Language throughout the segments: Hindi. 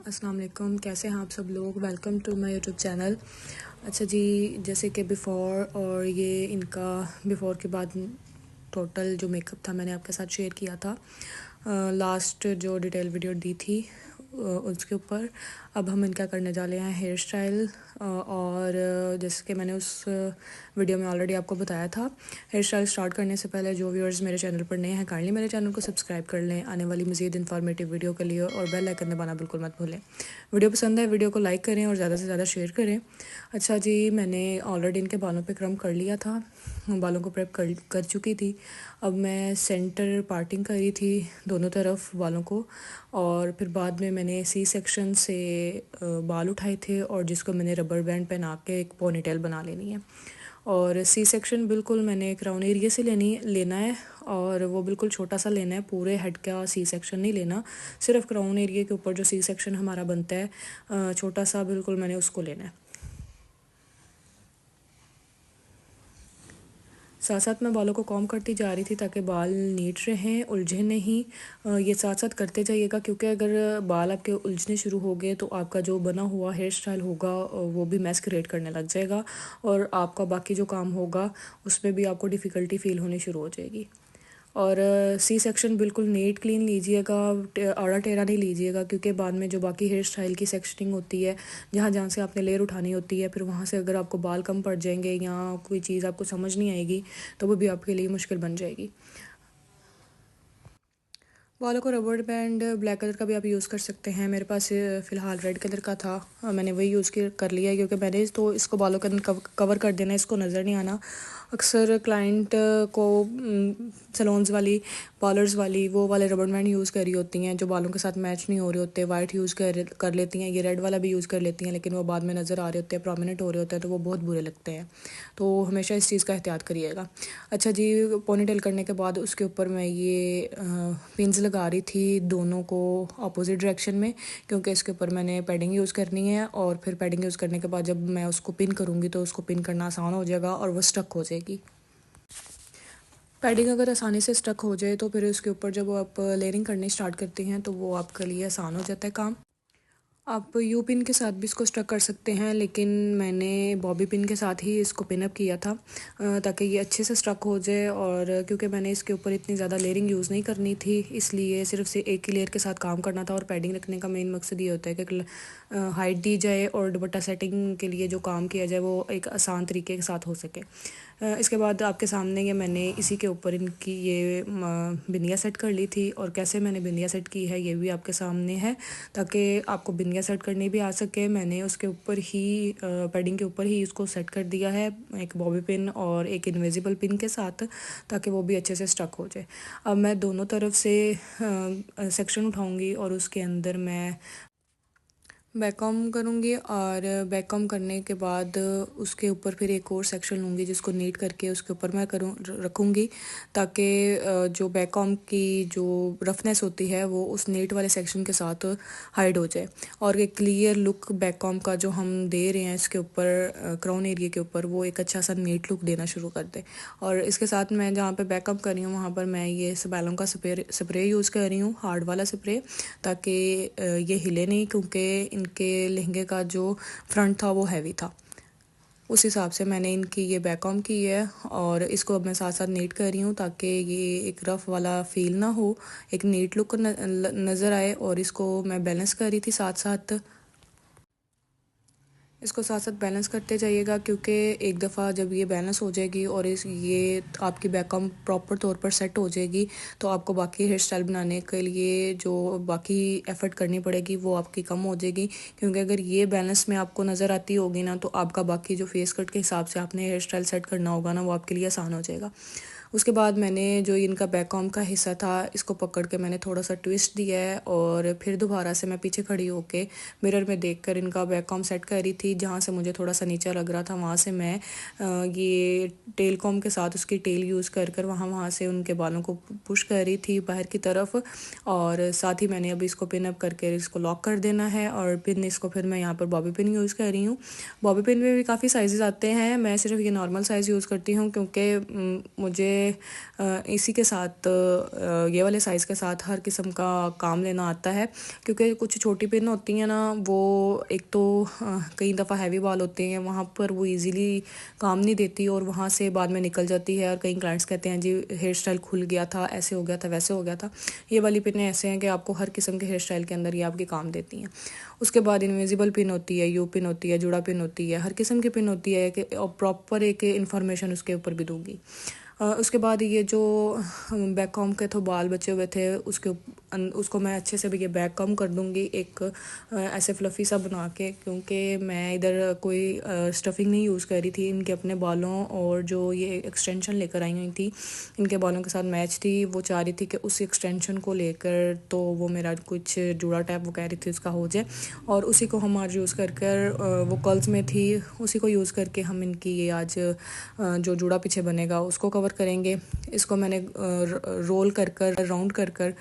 अस्सलाम वालेकुम। कैसे हैं आप सब लोग। Welcome to my YouTube channel. अच्छा जी, जैसे कि बिफ़ोर और ये इनका बिफ़ोर के बाद टोटल जो मेकअप था मैंने आपके साथ शेयर किया था लास्ट जो डिटेल वीडियो दी थी उसके ऊपर। अब हम इनका करने जा रहे हैं हेयर स्टाइल और जैसे कि मैंने उस वीडियो में ऑलरेडी आपको बताया था। हेयर स्टाइल स्टार्ट करने से पहले जो व्यूअर्स मेरे चैनल पर नए हैं काइंडली मेरे चैनल को सब्सक्राइब कर लें आने वाली मज़ीद इन्फॉर्मेटिव वीडियो के लिए, और बेल आइकन दबाना बिल्कुल मत भूलें। वीडियो पसंद है वीडियो को लाइक करें और ज़्यादा से ज़्यादा शेयर करें। अच्छा जी, मैंने ऑलरेडी इनके बालों पे क्रम कर लिया था, बालों को प्रेप कर चुकी थी। अब मैं सेंटर पार्टिंग करी थी दोनों तरफ बालों को, और फिर बाद में मैंने सी सेक्शन से बाल उठाए थे और जिसको मैंने रबर बैंड पहना के एक पोनीटेल बना लेनी है। और सी सेक्शन बिल्कुल मैंने क्राउन एरिया से लेना है, और वो बिल्कुल छोटा सा लेना है, पूरे हेड का सी सेक्शन नहीं लेना, सिर्फ क्राउन एरिया के ऊपर जो सी सेक्शन हमारा बनता है छोटा सा, बिल्कुल मैंने उसको लेना है। साथ साथ मैं बालों को कॉम्ब करती जा रही थी ताकि बाल नीट रहें, उलझे नहीं। ये साथ साथ करते जाइएगा, क्योंकि अगर बाल आपके उलझने शुरू हो गए तो आपका जो बना हुआ हेयर स्टाइल होगा वो भी मैस क्रिएट करने लग जाएगा, और आपका बाकी जो काम होगा उसमें भी आपको डिफ़िकल्टी फ़ील होनी शुरू हो जाएगी। और सी सेक्शन बिल्कुल नीट क्लीन लीजिएगा, आड़ा टेढ़ा नहीं लीजिएगा, क्योंकि बाद में जो बाकी हेयर स्टाइल की सेक्शनिंग होती है, जहाँ जहाँ से आपने लेयर उठानी होती है, फिर वहाँ से अगर आपको बाल कम पड़ जाएंगे या कोई चीज़ आपको समझ नहीं आएगी तो वो भी आपके लिए मुश्किल बन जाएगी। बालों को रबर बैंड ब्लैक कलर का भी आप यूज़ कर सकते हैं। मेरे पास फ़िलहाल रेड कलर का था, मैंने वही यूज़ कर लिया है, क्योंकि मैंने तो इसको बालों के अंदर कवर कर देना, इसको नज़र नहीं आना। अक्सर क्लाइंट को सलोन्स वाली पार्लर्स वाली वो वाले रबर बैंड यूज़ करी होती हैं जो बालों के साथ मैच नहीं हो रहे होते, वाइट यूज़ कर लेती हैं, ये रेड वाला भी यूज़ कर लेती हैं, लेकिन वो बाद में नज़र आ रहे होते हैं, प्रोमिनेंट हो रहे होते हैं, तो वो बहुत बुरे लगते हैं। तो हमेशा इस चीज़ का एहतियात करिएगा। अच्छा जी, पोनीटेल करने के बाद उसके ऊपर मैं ये पिन्स लगा रही थी दोनों को अपोजिट डायरेक्शन में, क्योंकि इसके ऊपर मैंने पैडिंग यूज़ करनी है, और फिर पैडिंग यूज़ करने के बाद जब मैं उसको पिन करूँगी तो उसको पिन करना आसान हो जाएगा और वो स्टक हो जाएगी। पैडिंग अगर आसानी से स्टक हो जाए तो फिर उसके ऊपर जब आप लेयरिंग करनी स्टार्ट करती हैं तो वो आपके लिए आसान हो जाता है काम। आप यू पिन के साथ भी इसको स्टक कर सकते हैं, लेकिन मैंने बॉबी पिन के साथ ही इसको पिन अप किया था ताकि ये अच्छे से स्टक हो जाए। और क्योंकि मैंने इसके ऊपर इतनी ज़्यादा लेयरिंग यूज़ नहीं करनी थी, इसलिए सिर्फ से एक ही लेयर के साथ काम करना था। और पैडिंग रखने का मेन मकसद ये होता है कि हाइट दी जाए और दुपट्टा सेटिंग के लिए जो काम किया जाए वो एक आसान तरीके के साथ हो सके। इसके बाद आपके सामने ये मैंने इसी के ऊपर इनकी ये बिंदिया सेट कर ली थी, और कैसे मैंने बिंदिया सेट की है ये भी आपके सामने है, ताकि आपको बिंदिया सेट करनी भी आ सके। मैंने उसके ऊपर ही पैडिंग के ऊपर ही इसको सेट कर दिया है, एक बॉबी पिन और एक इनविजिबल पिन के साथ, ताकि वो भी अच्छे से स्टक हो जाए। अब मैं दोनों तरफ से सेक्शन उठाऊँगी और उसके अंदर मैं बैक कॉम्ब करूँगी, और बैक कॉम्ब करने के बाद उसके ऊपर फिर एक और सेक्शन लूँगी जिसको नीट करके उसके ऊपर मैं रखूँगी, ताकि जो बैक कॉम्ब की जो रफनेस होती है वो उस नीट वाले सेक्शन के साथ हाइड हो जाए, और एक क्लियर लुक बैक कॉम्ब का जो हम दे रहे हैं इसके ऊपर क्राउन एरिया के ऊपर वो एक अच्छा सा नीट लुक देना शुरू कर दे। और इसके साथ मैं जहाँ पे बैक कॉम्ब कर रही हूँ वहाँ पर मैं ये बालों का स्प्रे यूज़ कर रही हूँ, हार्ड वाला स्प्रे, ताकि ये हिले नहीं, क्योंकि इनके लहंगे का जो फ्रंट था वो हैवी था। उस हिसाब से मैंने इनकी ये बैक कॉम्ब की है, और इसको अब मैं साथ साथ नीट कर रही हूँ ताकि ये एक रफ़ वाला फ़ील ना हो, एक नीट लुक नज़र आए। और इसको मैं बैलेंस कर रही थी साथ साथ, इसको साथ साथ बैलेंस करते जाइएगा, क्योंकि एक दफ़ा जब ये बैलेंस हो जाएगी और ये आपकी बैक कॉम्ब प्रॉपर तौर पर सेट हो जाएगी तो आपको बाकी हेयर स्टाइल बनाने के लिए जो बाकी एफ़र्ट करनी पड़ेगी वो आपकी कम हो जाएगी। क्योंकि अगर ये बैलेंस में आपको नज़र आती होगी ना तो आपका बाकी जो फेस कट के हिसाब से आपने हेयर स्टाइल सेट करना होगा ना वो आपके लिए आसान हो जाएगा। उसके बाद मैंने जो इनका बैक कॉम्ब का हिस्सा था इसको पकड़ के मैंने थोड़ा सा ट्विस्ट दिया है, और फिर दोबारा से मैं पीछे खड़ी होके मिरर में देखकर इनका बैक कॉम्ब सेट कर रही थी, जहाँ से मुझे थोड़ा सा नीचा लग रहा था वहाँ से मैं ये टेल कॉम के साथ उसकी टेल यूज़ कर कर वहाँ से उनके बालों को पुश कर रही थी बाहर की तरफ। और साथ ही मैंने अभी इसको पिन अप करके इसको लॉक कर देना है और पिन इसको फिर मैं यहाँ पर बॉबी पिन यूज़ कर रही हूँ। बॉबी पिन में भी काफ़ी साइज़ आते हैं, मैं सिर्फ ये नॉर्मल साइज़ यूज़ करती हूँ क्योंकि मुझे इसी के साथ ये वाले साइज़ के साथ हर किस्म का काम लेना आता है। क्योंकि कुछ छोटी पिन होती हैं ना, वो एक तो कई दफ़ा हैवी बाल होते हैं, वहाँ पर वो इजीली काम नहीं देती और वहाँ से बाद में निकल जाती है। और कई क्लाइंट्स कहते हैं जी हेयर स्टाइल खुल गया था, ऐसे हो गया था, वैसे हो गया था। ये वाली पिनें ऐसे हैं कि आपको हर किस्म के हेयर स्टाइल के अंदर ये आपके काम देती हैं। उसके बाद इनविजिबल पिन होती है, यू पिन होती है, जुड़ा पिन होती है, हर किस्म की पिन होती है कि प्रॉपर एक इन्फॉर्मेशन उसके ऊपर भी दूंगी। उसके बाद ये जो बैक कॉम के तो बाल बचे हुए थे उसको मैं अच्छे से भी ये बैक कॉम कर दूंगी एक ऐसे फ्लफ़ी सा बना के, क्योंकि मैं इधर कोई स्टफिंग नहीं यूज़ कर रही थी। इनके अपने बालों और जो ये एक्सटेंशन लेकर आई हुई थी इनके बालों के साथ मैच थी। वो चाह रही थी कि उस एक्सटेंशन को लेकर तो वो मेरा कुछ जुड़ा टाइप वो कह रही थी उसका हो जाए, और उसी को हम आज यूज़ कर वो कर्ल्स में थी, उसी को यूज़ करके हम इनकी ये आज जो जुड़ा पीछे बनेगा उसको कवर करेंगे। इसको मैंने रोल कर कर राउंड कर कर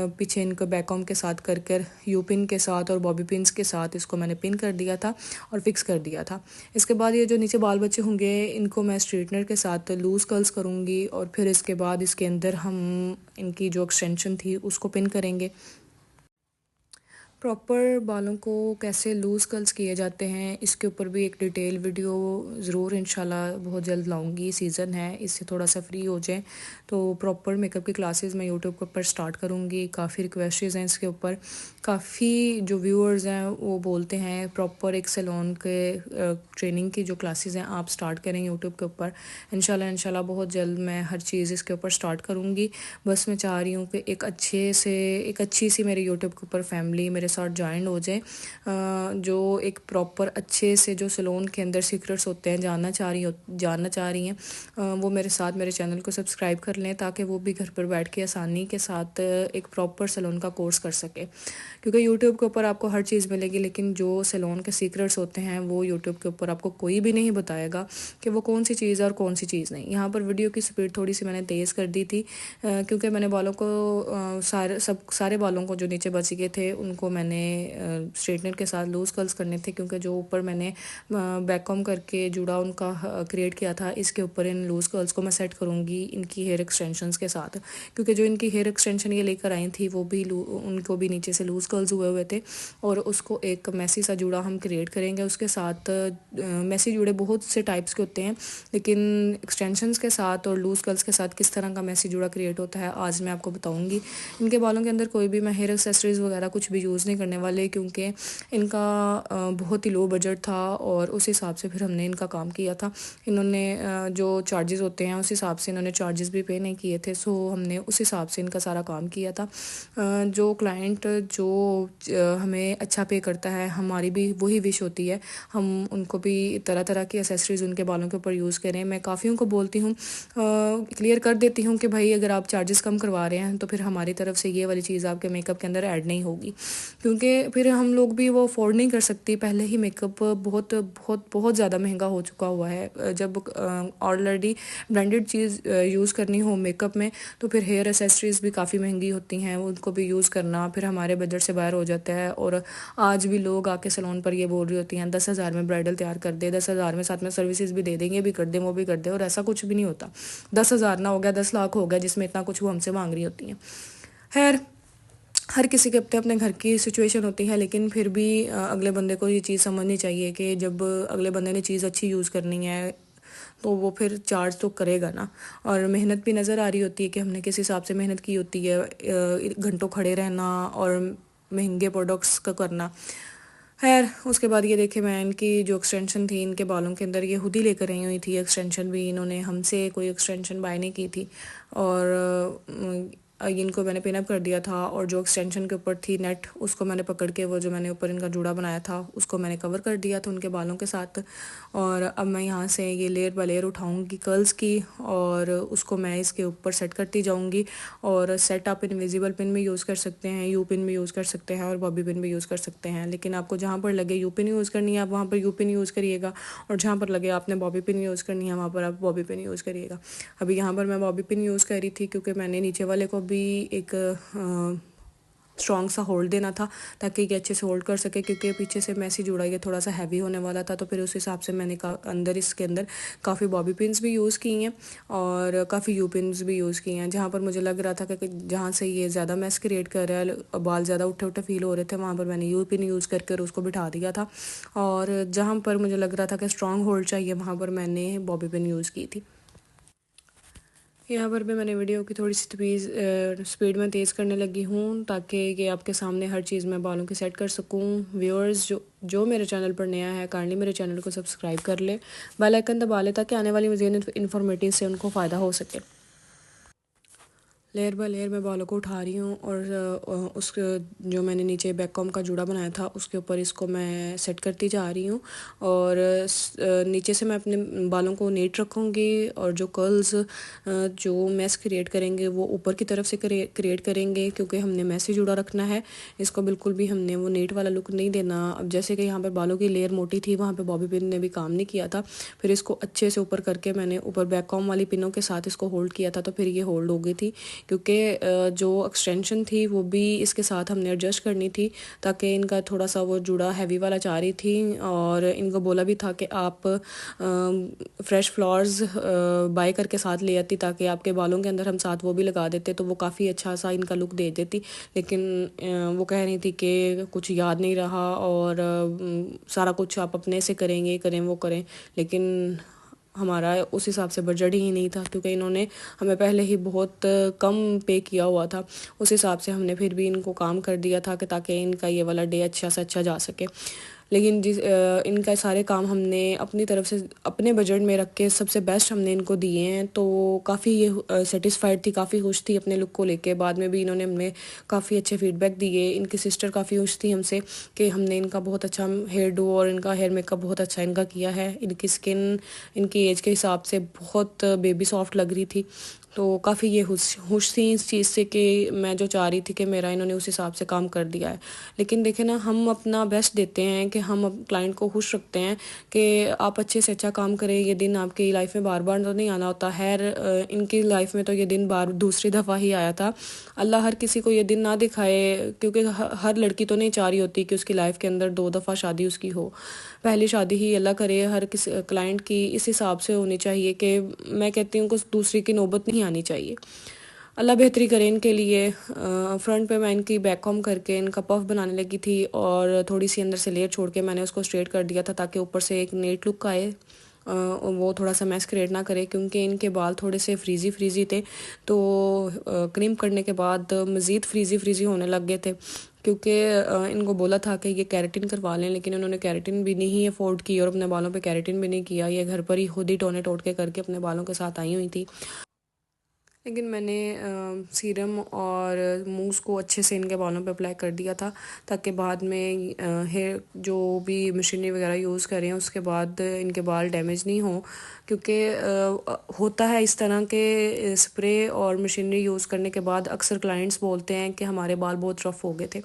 पीछे इनको बैक कॉम के साथ कर कर यू पिन के साथ और बॉबी पिन्स के साथ इसको मैंने पिन कर दिया था और फिक्स कर दिया था। इसके बाद ये जो नीचे बाल बचे होंगे इनको मैं स्ट्रेटनर के साथ लूज़ कर्ल्स करूँगी और फिर इसके बाद इसके अंदर हम इनकी जो एक्सटेंशन थी उसको पिन करेंगे। प्रॉपर बालों को कैसे लूज़ कर्ल्स किए जाते हैं इसके ऊपर भी एक डिटेल वीडियो ज़रूर इंशाल्लाह बहुत जल्द लाऊंगी। सीज़न है, इससे थोड़ा सा फ्री हो जाए तो प्रॉपर मेकअप की क्लासेस मैं यूट्यूब के ऊपर स्टार्ट करूँगी। काफ़ी रिक्वेस्टेस हैं इसके ऊपर, काफ़ी जो व्यूअर्स हैं वो बोलते हैं प्रॉपर एक सैलून के ट्रेनिंग की जो क्लासेस हैं आप स्टार्ट करें यूट्यूब के ऊपर। इंशाल्लाह बहुत जल्द मैं हर चीज़ इसके ऊपर स्टार्ट करूँगी। बस मैं चाह रही हूँ कि एक अच्छी सी मेरे यूट्यूब के ऊपर फैमिली मेरे साथ ज्वाइन हो जाए, जो एक प्रॉपर अच्छे से जो सैलून के अंदर सीक्रेट्स होते हैं जानना चाह रही हैं वो मेरे साथ मेरे चैनल को सब्सक्राइब कर लें ताकि वो भी घर पर बैठ के आसानी के साथ एक प्रॉपर सैलून का कोर्स कर सके। क्योंकि यूट्यूब के ऊपर आपको हर चीज़ मिलेगी लेकिन जो सैलून के सीक्रेट्स होते हैं वो यूट्यूब के ऊपर आपको कोई भी नहीं बताएगा कि वो कौन सी चीज़ है और कौन सी चीज़ नहीं। यहाँ पर वीडियो की स्पीड थोड़ी सी मैंने तेज़ कर दी थी क्योंकि मैंने बालों को सारे बालों को जो नीचे बच गए थे उनको मैंने स्ट्रेटनर के साथ लूज़ कर्ल्स करने थे, क्योंकि जो ऊपर मैंने बैक कॉम करके जुड़ा उनका क्रिएट किया था इसके ऊपर इन लूज़ कर्ल्स को मैं सेट करूँगी इनकी हेयर एक्सटेंशंस के साथ। क्योंकि जो इनकी हेयर एक्सटेंशन ये लेकर आई थी वो भी उनको भी नीचे से लूज़ कर्ल्स हुए थे और उसको एक मैसी सा जुड़ा हम क्रिएट करेंगे उसके साथ। मैसी जुड़े बहुत से टाइप्स के होते हैं लेकिन एक्सटेंशंस के साथ और लूज़ कर्ल्स के साथ किस तरह का मैसी जुड़ा क्रिएट होता है आज मैं आपको बताऊँगी। इनके बालों के अंदर कोई भी मैं हेयर एक्सेसरीज़ वगैरह कुछ भी यूज़ नहीं करने वाले क्योंकि इनका बहुत ही लो बजट था और उस हिसाब से फिर हमने इनका काम किया था। इन्होंने जो चार्जेस होते हैं उस हिसाब से इन्होंने चार्जेस भी पे नहीं किए थे, सो हमने उस हिसाब से इनका सारा काम किया था। जो क्लाइंट जो हमें अच्छा पे करता है हमारी भी वही विश होती है हम उनको भी तरह तरह की एसेसरीज़ उनके बालों के ऊपर यूज़ करें। मैं काफ़ियों को बोलती हूँ क्लियर कर देती हूँ कि भाई अगर आप चार्जेस कम करवा रहे हैं तो फिर हमारी तरफ से ये वाली चीज़ आपके मेकअप के अंदर ऐड नहीं होगी, क्योंकि फिर हम लोग भी वो अफोर्ड नहीं कर सकती। पहले ही मेकअप बहुत बहुत बहुत ज़्यादा महंगा हो चुका हुआ है। जब ऑलरेडी ब्रांडेड चीज़ यूज़ करनी हो मेकअप में तो फिर हेयर एसेसरीज़ भी काफ़ी महंगी होती हैं, उनको भी यूज़ करना फिर हमारे बजट से बाहर हो जाता है। और आज भी लोग आके सैलून पर ये बोल रही होती हैं 10,000 में ब्राइडल तैयार कर दे, 10,000 में साथ में सर्विसेज भी दे देंगे, भी कर दें वो भी कर दें, और ऐसा कुछ भी नहीं होता। 10,000 ना हो गया 10 लाख हो गया जिसमें इतना कुछ वो हमसे मांग रही होती हैं। खैर हर किसी के अपने अपने घर की सिचुएशन होती है, लेकिन फिर भी अगले बंदे को ये चीज़ समझनी चाहिए कि जब अगले बंदे ने चीज़ अच्छी यूज़ करनी है तो वो फिर चार्ज तो करेगा ना। और मेहनत भी नज़र आ रही होती है कि हमने किस हिसाब से मेहनत की होती है, घंटों खड़े रहना और महंगे प्रोडक्ट्स का करना। खैर उसके बाद ये देखे मैं इनकी जो एक्सटेंशन थी इनके बालों के अंदर ये खुद ही लेकर आई हुई थी एक्सटेंशन भी, इन्होंने हमसे कोई एक्सटेंशन बाय नहीं की थी। और इनको मैंने पिन अप कर दिया था और जो एक्सटेंशन के ऊपर थी नेट उसको मैंने पकड़ के वो जो मैंने ऊपर इनका जूड़ा बनाया था उसको मैंने कवर कर दिया था उनके बालों के साथ। और अब मैं यहाँ से ये लेयर बाय लेयर उठाऊँगी कर्ल्स की और उसको मैं इसके ऊपर सेट करती जाऊँगी। और सेट आप इनविजिबल पिन भी यूज़ कर सकते हैं, यू पिन भी यूज़ कर सकते हैं और बॉबी पिन भी यूज़ कर सकते हैं, लेकिन आपको जहाँ पर लगे यू पिन यूज़ करनी है आप वहाँ पर यू पिन यूज़ करिएगा और जहाँ पर लगे आपने बॉबी पिन यूज़ करनी है वहाँ पर आप बॉबी पिन यूज़ करिएगा। अभी यहाँ पर मैं बॉबी पिन यूज़ कर रही थी क्योंकि मैंने नीचे वाले को भी एक स्ट्रॉन्ग सा होल्ड देना था ताकि ये अच्छे से होल्ड कर सके, क्योंकि पीछे से मैसी जुड़ा ये थोड़ा सा हैवी होने वाला था। तो फिर उस हिसाब से मैंने अंदर इसके अंदर काफ़ी बॉबी पिन्स भी यूज़ की हैं और काफ़ी यू पिन्स भी यूज़ की हैं। जहाँ पर मुझे लग रहा था कि जहाँ से ये ज़्यादा मैस क्रिएट कर रहा है, बाल ज़्यादा उठे उठे फील हो रहे थे, वहाँ पर मैंने यू पिन यूज़ करके उसको बिठा दिया था। और जहाँ पर मुझे लग रहा था कि स्ट्रॉन्ग होल्ड चाहिए वहाँ पर मैंने बॉबी पिन यूज़ की थी। यहाँ पर भी मैंने वीडियो की थोड़ी सी स्पीड में तेज़ करने लगी हूँ ताकि ये आपके सामने हर चीज़ मैं बालों की सेट कर सकूँ। व्यूअर्स जो मेरे चैनल पर नया है काइंडली मेरे चैनल को सब्सक्राइब कर ले, बेल आइकन दबा ले ताकि आने वाली मज़ीद इन्फॉर्मेटिव से उनको फ़ायदा हो सके। लेयर बाय लेयर मैं बालों को उठा रही हूँ और उस जो मैंने नीचे बैक कॉम का जूड़ा बनाया था उसके ऊपर इसको मैं सेट करती जा रही हूँ। और नीचे से मैं अपने बालों को नीट रखूँगी और जो कर्ल्स जो मैस क्रिएट करेंगे वो ऊपर की तरफ से क्रिएट करेंगे, क्योंकि हमने मैस ही जूड़ा रखना है। इसको बिल्कुल भी हमने वो नीट वाला लुक नहीं देना। अब जैसे कि यहाँ पर बालों की लेयर मोटी थी वहाँ पर बॉबी पिन ने भी काम नहीं किया था, फिर इसको अच्छे से ऊपर करके मैंने ऊपर बैक कॉम वाली पिनों के साथ इसको होल्ड किया था, तो फिर ये होल्ड हो गई थी। क्योंकि जो एक्सटेंशन थी वो भी इसके साथ हमने एडजस्ट करनी थी ताकि इनका थोड़ा सा वो जुड़ा हैवी वाला चाह रही थी। और इनको बोला भी था कि आप फ्रेश फ्लावर्स बाय करके साथ ले आती ताकि आपके बालों के अंदर हम साथ वो भी लगा देते तो वो काफ़ी अच्छा सा इनका लुक दे देती, लेकिन वो कह रही थी कि कुछ याद नहीं रहा और सारा कुछ आप अपने से करेंगे करें वो करें, लेकिन हमारा उस हिसाब से बजट ही नहीं था क्योंकि इन्होंने हमें पहले ही बहुत कम पे किया हुआ था। उस हिसाब से हमने फिर भी इनको काम कर दिया था कि ताकि इनका ये वाला डे अच्छा से अच्छा जा सके। लेकिन इनका सारे काम हमने अपनी तरफ से अपने बजट में रख के सबसे बेस्ट हमने इनको दिए हैं, तो काफ़ी ये सेटिस्फाइड थी, काफ़ी खुश थी अपने लुक को लेके। बाद में भी इन्होंने हमें काफ़ी अच्छे फीडबैक दिए। इनकी सिस्टर काफ़ी खुश थी हमसे कि हमने इनका बहुत अच्छा हेयर डू और इनका हेयर मेकअप बहुत अच्छा इनका किया है। इनकी स्किन इनकी एज के हिसाब से बहुत बेबी सॉफ्ट लग रही थी, तो काफ़ी ये खुश थी इस चीज़ से कि मैं जो चाह रही थी कि मेरा इन्होंने उस हिसाब से काम कर दिया है। लेकिन देखें ना, हम अपना बेस्ट देते हैं कि हम क्लाइंट को खुश रखते हैं कि आप अच्छे से अच्छा काम करें। ये दिन आपकी लाइफ में बार बार तो नहीं आना होता है, इनकी लाइफ में तो ये दिन बार दूसरी दफ़ा ही आया था। अल्लाह हर किसी को ये दिन ना दिखाए, क्योंकि हर लड़की तो नहीं चाह रही होती कि उसकी लाइफ के अंदर 2 दफ़ा शादी उसकी हो। पहली शादी ही अल्लाह करे हर किसी क्लाइंट की इस हिसाब से होनी चाहिए कि मैं कहती हूँ कि दूसरी की नौबत नहीं आनी चाहिए। अल्लाह बेहतरी करे इनके लिए। फ्रंट पे मैं इनकी बैक कॉम करके इनका पफ बनाने लगी थी और थोड़ी सी अंदर से लेयर छोड़ के मैंने उसको स्ट्रेट कर दिया था ताकि ऊपर से एक नीट लुक आए, वो थोड़ा सा मैस क्रिएट ना करे, क्योंकि इनके बाल थोड़े से फ्रीज़ी फ्रीज़ी थे। तो क्रीम करने के बाद मज़ीद फ्रीज़ी फ्रीज़ी होने लग गए थे, क्योंकि इनको बोला था कि ये कैरेटिन करवा लें, लेकिन उन्होंने कैरेटिन भी नहीं अफोर्ड की और अपने बालों पे कैरेटिन भी नहीं किया। ये घर पर ही खुद ही टोने टोट के करके अपने बालों के साथ आई हुई थी। लेकिन मैंने सीरम और मूस को अच्छे से इनके बालों पे अप्लाई कर दिया था ताकि बाद में हेयर जो भी मशीनरी वगैरह यूज़ करें उसके बाद इनके बाल डैमेज नहीं हो, क्योंकि होता है इस तरह के स्प्रे और मशीनरी यूज़ करने के बाद अक्सर क्लाइंट्स बोलते हैं कि हमारे बाल बहुत रफ़ हो गए थे।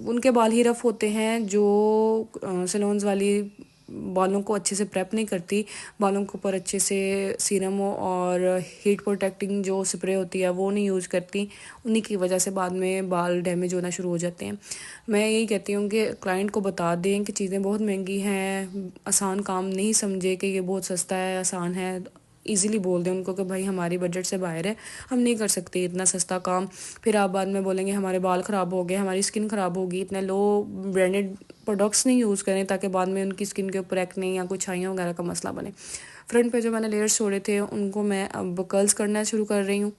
उनके बाल ही रफ़ होते हैं जो सैलून्स वाली बालों को अच्छे से प्रेप नहीं करती, बालों के ऊपर अच्छे से सीरम और हीट प्रोटेक्टिंग जो स्प्रे होती है वो नहीं यूज़ करती। उन्हीं की वजह से बाद में बाल डैमेज होना शुरू हो जाते हैं। मैं यही कहती हूँ कि क्लाइंट को बता दें कि चीज़ें बहुत महंगी हैं, आसान काम नहीं समझे कि ये बहुत सस्ता है आसान है। इजीली बोल दें उनको कि भाई हमारी बजट से बाहर है, हम नहीं कर सकते इतना सस्ता काम। फिर आप बाद में बोलेंगे हमारे बाल ख़राब हो गए, हमारी स्किन ख़राब होगी। इतने लो ब्रांडेड प्रोडक्ट्स नहीं यूज़ करें ताकि बाद में उनकी स्किन के ऊपर एक्ने या कुछ छाइयों वगैरह का मसला बने। फ्रंट पे जो मैंने लेयर्स छोड़े थे उनको मैं अब कर्ल्स करना शुरू कर रही हूँ।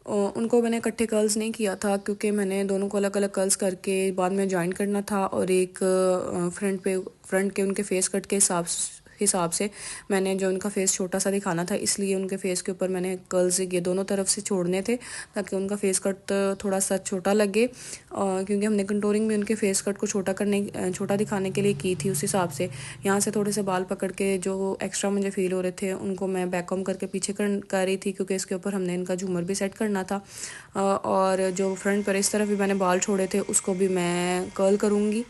उनको मैंने इकट्ठे कर्ल्स नहीं किया था क्योंकि मैंने दोनों को अलग अलग कर्ल्स करके बाद में जॉइन करना था और एक फ्रंट के उनके फेस कट के हिसाब से मैंने जो उनका फेस छोटा सा दिखाना था, इसलिए उनके फेस के ऊपर मैंने कर्ल्स ये दोनों तरफ से छोड़ने थे ताकि उनका फेस कट थोड़ा सा छोटा लगे, क्योंकि हमने कंटूरिंग भी उनके फेस कट को छोटा दिखाने के लिए की थी। उस हिसाब से यहाँ से थोड़े से बाल पकड़ के जो एक्स्ट्रा मुझे फील हो रहे थे उनको मैं बैक कॉम करके पीछे कर रही थी, क्योंकि इसके ऊपर हमने इनका झूमर भी सेट करना था। और जो फ्रंट पर इस तरफ भी मैंने बाल छोड़े थे उसको भी मैं कर्ल करूँगी।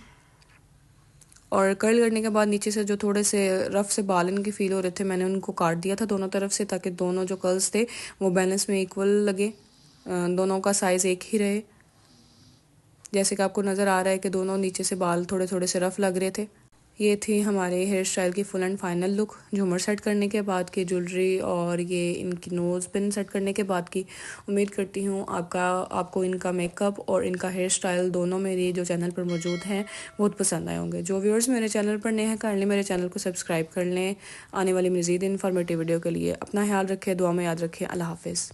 और कर्ल करने के बाद नीचे से जो थोड़े से रफ से बाल इनके फील हो रहे थे मैंने उनको काट दिया था दोनों तरफ से, ताकि दोनों जो कर्ल्स थे वो बैलेंस में इक्वल लगे, दोनों का साइज़ एक ही रहे। जैसे कि आपको नज़र आ रहा है कि दोनों नीचे से बाल थोड़े थोड़े से रफ लग रहे थे। ये थी हमारे हेयर स्टाइल की फुल एंड फाइनल लुक, झूमर सेट करने के बाद की, ज्वेलरी और ये इनकी नोज़ पिन सेट करने के बाद की। उम्मीद करती हूँ आपको इनका मेकअप और इनका हेयर स्टाइल दोनों मेरी जो चैनल पर मौजूद हैं बहुत पसंद आए होंगे। जो व्यूअर्स मेरे चैनल पर नए हैं काइंडली मेरे चैनल को सब्सक्राइब कर लें आने वाली मज़ीद इन्फॉर्मेटिव वीडियो के लिए। अपना ख्याल रखें, दुआ में याद रखें। अल्लाह हाफिज़।